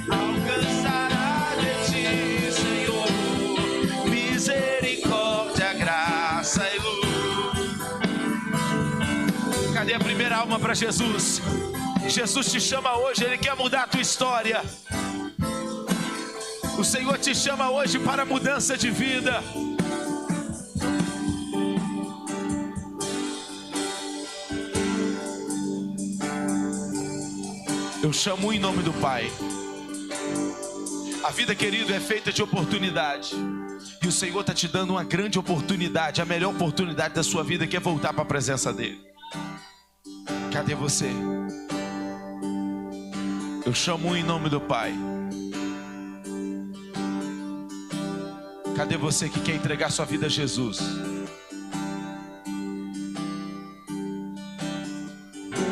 Alcançará de ti, Senhor, misericórdia, graça e luz. Cadê a primeira alma para Jesus? Jesus te chama hoje, Ele quer mudar a tua história. O Senhor te chama hoje para mudança de vida. Eu chamo em nome do Pai. A vida, querido, é feita de oportunidade. E o Senhor está te dando uma grande oportunidade, a melhor oportunidade da sua vida, que é voltar para a presença dEle. Cadê você? Eu chamo em nome do Pai. Cadê você que quer entregar sua vida a Jesus?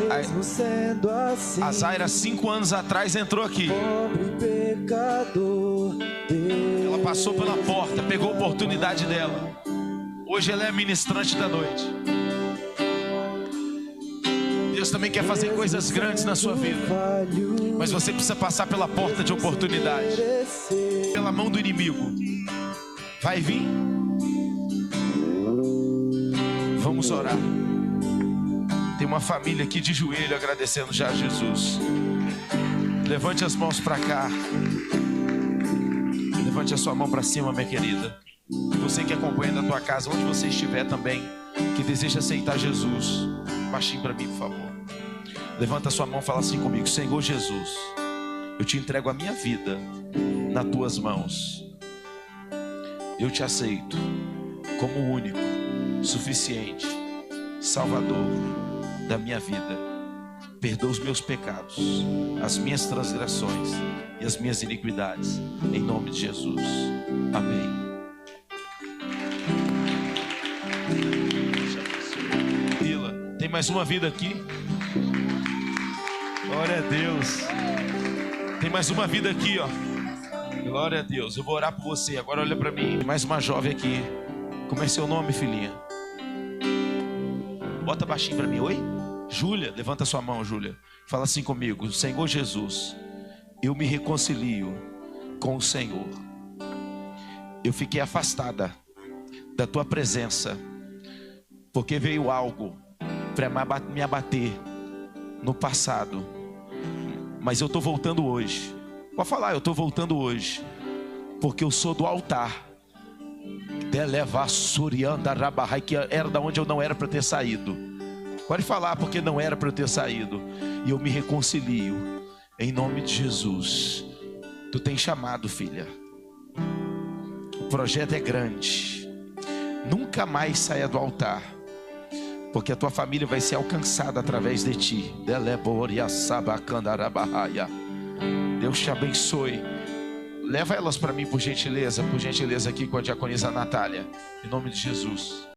Mesmo sendo assim, A Zaira, 5 anos atrás, entrou aqui. pobre pecador, Ela passou pela porta, pegou a oportunidade dela. Hoje ela é a ministrante da noite. Deus também quer fazer coisas grandes na sua vida. Mas você precisa passar pela porta de oportunidade, pela mão do inimigo. Vai vir. Vamos orar. Tem uma família aqui de joelho agradecendo já a Jesus. Levante as mãos para cá. Levante a sua mão para cima, minha querida. Você que acompanha da tua casa, onde você estiver também, que deseja aceitar Jesus, baixinho para mim, por favor. Levanta a sua mão e fala assim comigo: Senhor Jesus, eu te entrego a minha vida nas tuas mãos. Eu te aceito como o único, suficiente Salvador da minha vida. Perdoa os meus pecados, as minhas transgressões e as minhas iniquidades, em nome de Jesus. Amém. Vila, tem mais uma vida aqui? Glória a Deus. Tem mais uma vida aqui, ó. Glória a Deus. Eu vou orar por você. Agora olha para mim. Tem mais uma jovem aqui. Como é seu nome, filhinha? Bota baixinho para mim. Oi? Júlia, levanta sua mão, Júlia. Fala assim comigo: Senhor Jesus, eu me reconcilio com o Senhor. Eu fiquei afastada da tua presença, porque veio algo para me abater no passado. Mas eu estou voltando hoje. Pode falar, eu estou voltando hoje, porque eu sou do altar. Que era da onde eu não era para ter saído. Pode falar, porque não era para eu ter saído. E eu me reconcilio em nome de Jesus. Tu tens chamado, filha. O projeto é grande. Nunca mais saia do altar, porque a tua família vai ser alcançada através de ti. Deus te abençoe. Leva elas para mim, por gentileza aqui com a diaconisa Natália, em nome de Jesus.